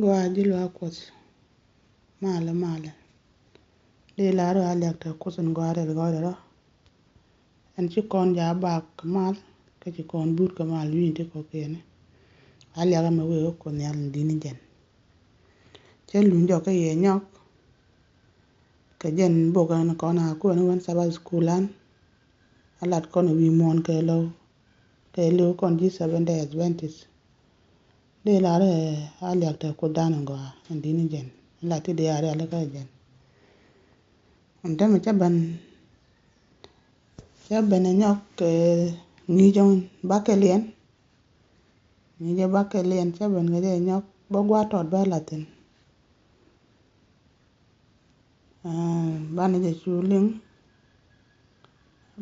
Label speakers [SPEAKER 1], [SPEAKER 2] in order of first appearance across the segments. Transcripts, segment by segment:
[SPEAKER 1] Gwa jilwa kwat mala le laro alek ta kusun gware gwa an ci kon ja bak mal ka ci kon but ka mal wi te ko kene alek ma we ko nyal dini jen chen lu njo ka ye nyok ka jen bo ka na ko na ko na wan sabal schoolan alat ko wi mon ke lo kon ji 7 days adventist le laro alek ta ko dan ngwa dini jen la ti de are ala ka jen ndem chaban nyok ni jon bakelien ni je bakelien chaban ngade nyok bo gwa tot ba latin bana je chuling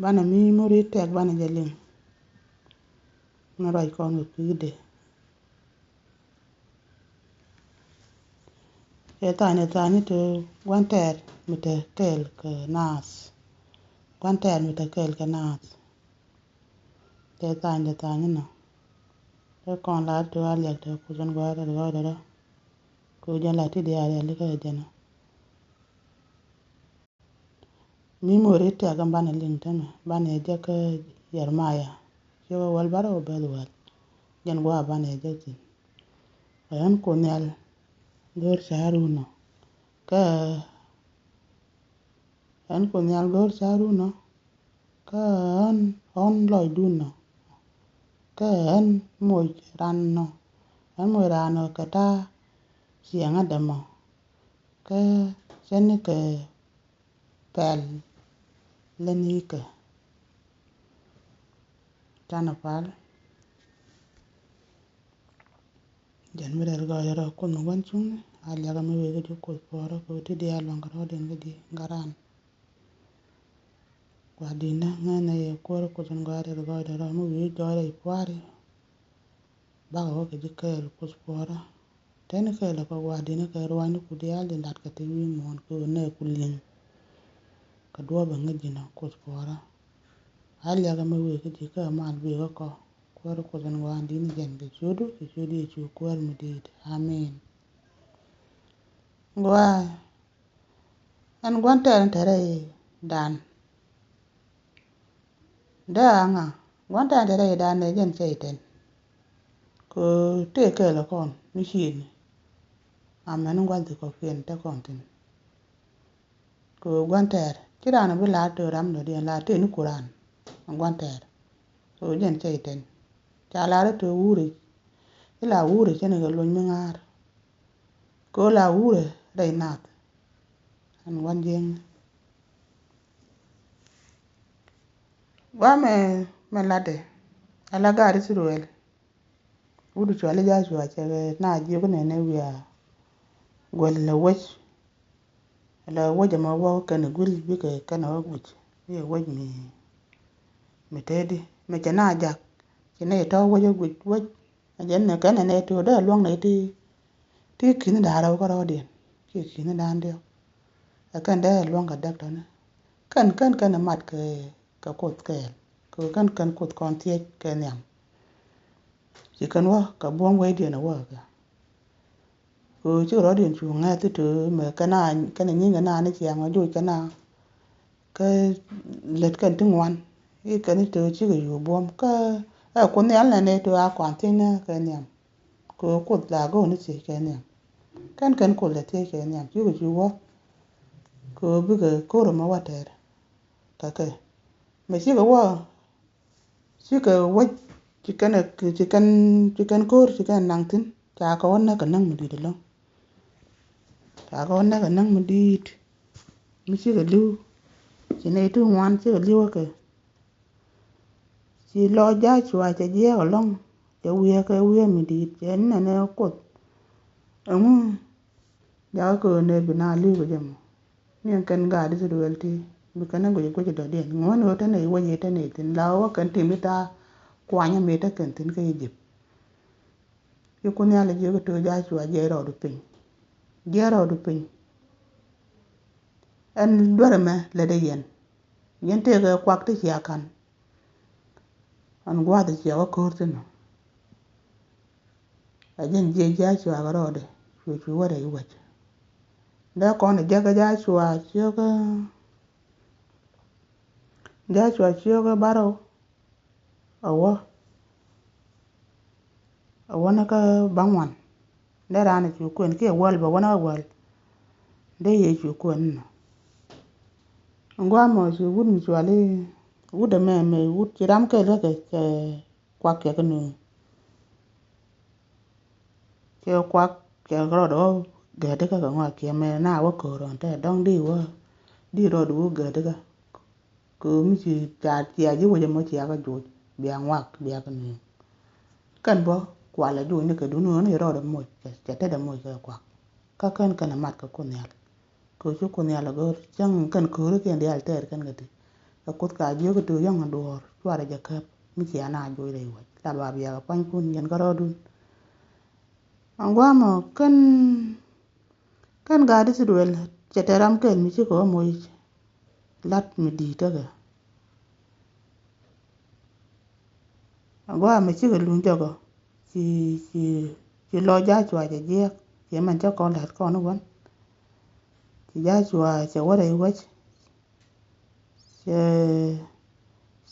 [SPEAKER 1] bana mi mori tek bana je ling na rai kon kude tani to wanter mite kel ke nas wanter mite kel ke nas tani no e kon la to alek to ku jon gwa da ko jala ti de are le ka jana mi mori tek ga bana ling tana bana je ka yermaya yo wal baro belwal jan gwa bana je tin an ko nyal gor sharuno ka an ko nyal gor sharuno ka on loy duno ka an moy ranno ka ta sianga damo ka chen ke pel leni ka tana pal jan mi der ga yara ko no wan chung ala ga me we ga ko poro ko ti dia long ro den ga di garan kwa dina ngana ye ko jon ga da mu wi do re kwari ba ko ke dikel ko poro ten ke la ko wa dina ka ro an ku dia le lat ka ti wi mon ko ne ku lin ka do ba ngina ko poro ala ga me we ga di ka mal bi ko ko jon wa dina jen ga jodo ke jodi chu ko mu di amen gwa an gwanta tare dan da nga gwanta tare dan ne jen cheiten ko te ke la kon mi shin amen gwanta ko ken ta kon tin ko gwanta kira na bila to ram no dia la te ni quran gwanta ko jen cheiten ta la to wuri ila wuri chen ga lo ngar ko la wuri dai nat an wan jeng wa me lade ala gari suruel udu chwale ja chwa che na ji ko ne wiya gol la wach la waja ma wa kana gul bi ka kana wuj bi waj mi tedi me chana jak ne to waja guj waj ajen ne kana ne to da long ne ti kin da ra ko ro den ki kin da ndio akan da long ga dak to ne kan mat ka kot ke ko kan kot kon tie ke nyam chỉ cần wa ka buông quay điện ở wa ka ko chứ đó điện chủ nghe từ từ mà cái này như cái nào nó chỉ mà đôi cái nào cái lật cần tiếng ngoan cái này từ chứ cái buông cái con này là này từ à quản thế nè cái nhầm ko cột là go nó chỉ cái nhầm kan cột là thế cái nhầm chứ cái chú wa ko bây giờ cô rồi mà wa thế cái mà chứ cái wa chứ cái wa chicken ko chicken nang tin ta ko na ka nang mudi de lo ta ko na ka nang mudi mi chi ga lu chi ne tu wan chi ga lu ka chi lo ja chwa che je o long che wi mi di chen na ne ko ja ko ne bina lu ga jam ni kan ga de du el ti mi kan go ko je do de ngon o ta ne wo ye ta ne tin la wa kan ti mi ta kwa nya me ta kan tin ka yip yu ko nya le je ko to ja chwa je ro du pin en dore me le de yen te ga kwak te ya kan an gwa de ya ko tin a jen je ja chwa ga ro de chu wa dai wa da kon ne ja chwa chyo ga baro awo na ka bangwan da rana chu kwen ke wal ba wana wal da ye chu kwen no ngwa mo chu wud mi chwale wud me wud chiram ke le ke kwa ke no ke kwa ke ro do ga de ka ngwa ke me na wa ko ron ta dong di ro du ga de ka ko mi chi cha ya ji wo je mo chi ga ju bia ngwa bia ka no kan bo kwa la du ni ka du no ni ro do mo cha te da mo ka kwa ka kan kana mat ka ko ne ko chu ko ne la go chang kan ko ru ke ndi al ter kan ga ti ka kut ka je ko tu yang do chwa ra ja ka mi chi ana ju re wa la ba bia ka pan kun yen ka ro du angwa mo kan ga di sidwel cha te ram ken mi chi ko mo lat mi di ta ga angwa mi chi ga lun jo go chi lo ja chwa ja je ye man cha ko lat ko no won chi ja chwa cha wa re wa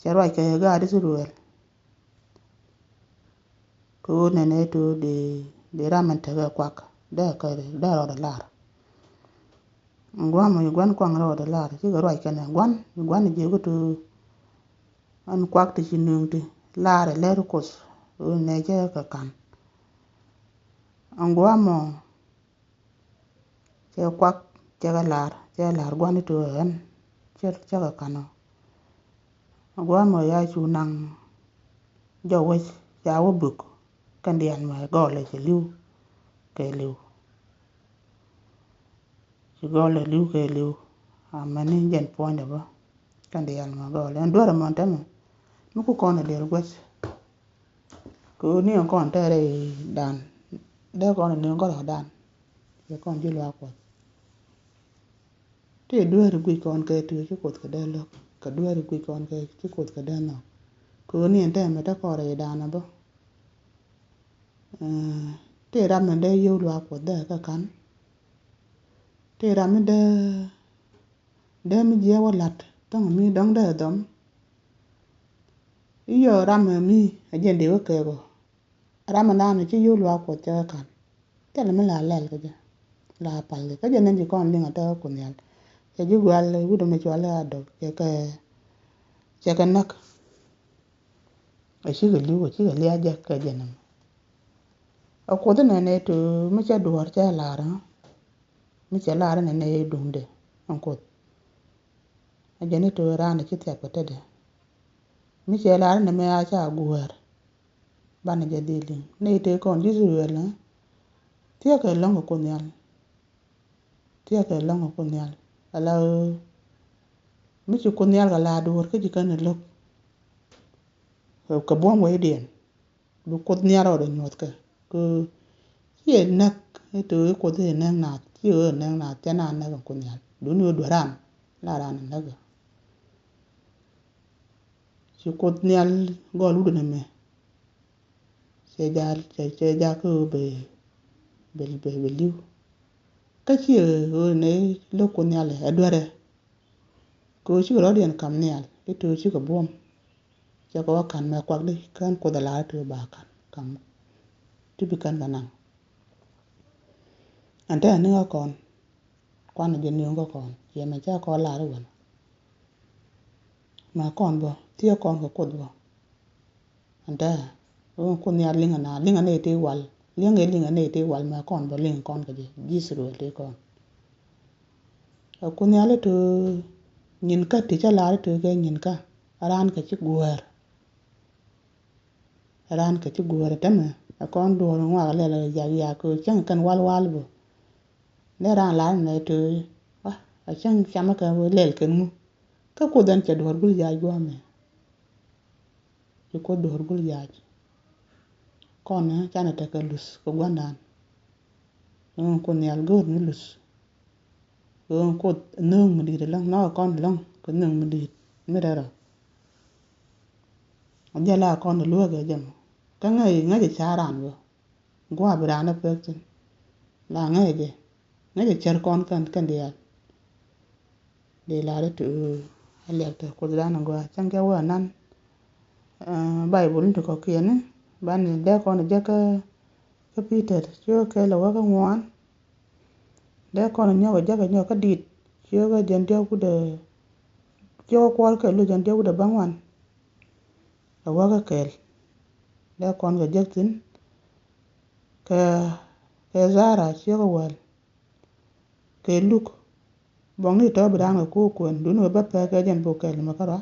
[SPEAKER 1] cha ra ka ga di sidwel ko ne ne to de ramen ta ga kwa da ka da ro da lar ngwa mo gwan kwang ro da lar chi ga roi ka ne gwan je ko to an kwak ti chinung ti lar le ru ko ne je ka kan ngwa mo che kwak che ga lar gwan to an che ka kan ngwa mo ya chu nang jo we ya wo buk kan dian ma go le chi liu ke liu chi go le liu ke liu a ma ni jen po ne ba kan dian ma go le ndo ra mon ta mu ku ko ne le gwa ko ni kon ta re dan da ko ne ko dan ye kon ji lo ko te duere gwi kon ke tu chi kot ka da lo ka duere gwi kon ke chi kot ka da no ko ni ente me ta ko re da na bo te ra me de yo lo ko da ka kan te ra me de mi je wa lat tong mi dong da dom iyo ra me mi a je de wa ke go ra me na ne chi yo lo ko cha kan te le me la lel ka ja la pal ka je ne ji kon linga ta ko ne cha ju gwal wu do me chwala do che ka nak a shi ga liu chi ga lia ja ka je na a ko de ne to me cha duor cha la ra mi cha la ra ne dung de an ko a je ne to ra ne chi ta ko te de mi cha la ra ne me a cha guer ba ne je de lin ne te kon ji zu la tie ka long ko ne tie ka long ko ne ala mi chi ko ne ga la duor ka ji kan lo ka bo mo dien du ko ne ro de nyot ka ko ye nak to ko de na na ti na ta na ko ne du no do ran la ran na ga chi ko ne go lu de me che ja ko be liu ka chi ne lo ko ne le adore ko chi ro dien kam ne ke to chi ko bom cha ko kan me kwak de kan ko da la to ba kan kam tu bi kan na anta ne kon kwan je ne ko kon ye me cha ko la ro ma kon bo ti kon ko bo anta ko ne linga ne te wal linga ne te wal ma kon bo ling kon ka je ji suru te kon ko ne ale to nyin ka ti cha la to ke nyin ka ran ka chi guer ta me kon do ngwa le ya ko chang kan wal bo ne ran la ne to a chang chama ka le ken mu ka ko dan cha dor gul ya go me ko dor gul ya kon na cha na ta ka lus ko gwandan ko ne al go ni lus ko nung mi di lang no kon long ko nung mi di me da ra ja la kon lo ga jam ka ngai cha ran go gwa bra na pe tin la ngeje cher kon kan dia de la tu alek ta ko da na gwa chang ga wa nan bible to ko kien ban ni de ko na je ka peter cho ke la wa ka ngwan de ko na nyo ga ka dit cho ga jen de ku de cho ko ke lu jen de ku de bangwan la wa ka kel de kon ga je tin ka zara cho ga wal ke luk bong ni to bra nga ko ko ndu no ba pa ka jen bo kel ma kara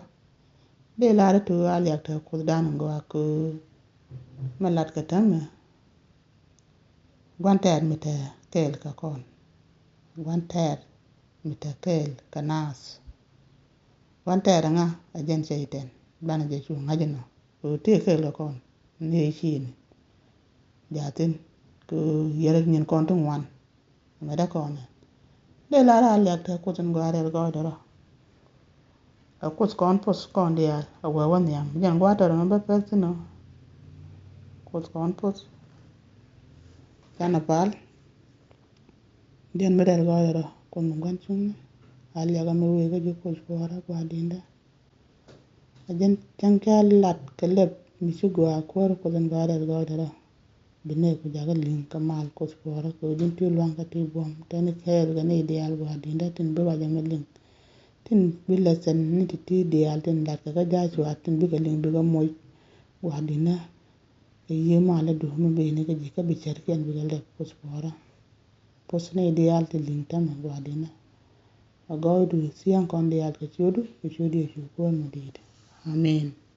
[SPEAKER 1] de la tu alek ta ko da na gwa ko malat ka tam Gwanted mite kel ka kon. Gwanted mite kel ka nas. Gwanted nga ajen cheiten. Bana je chu ngajino. Ko te kel ka kon. Ne chin. Jatin. Ko yere nyin kon tung wan. Mada kon. De la ra lek te kutin gware go doro. A kus kon pus kon dia. A wawan yam. Jan gwata ro ba pek tino. Kus kon pus. Jana pal. Jen medel go doro. Kun mungkan chung. Aliaga me wega jo kus kwara kwa dinda. Ajen changka lat kelep misu gwa kwar kutin gware go doro. Bine ku jaga ling kamal kus kwara ko jin tu luang ka ti bom. Tani khair ga ne ideal gwa dinda tin bewa jama ling. Tin bila sen ni ti ideal tin lat ka jajwa tin biga ling biga moy gwa dinda. Ye ma la du mu be ne ka jika bichar ken biga lep kus kwara. Pos ne ideal tin ling tam gwa dinda. Ago du siang kon ideal ka chudu ya chu ko mo dit. Amen.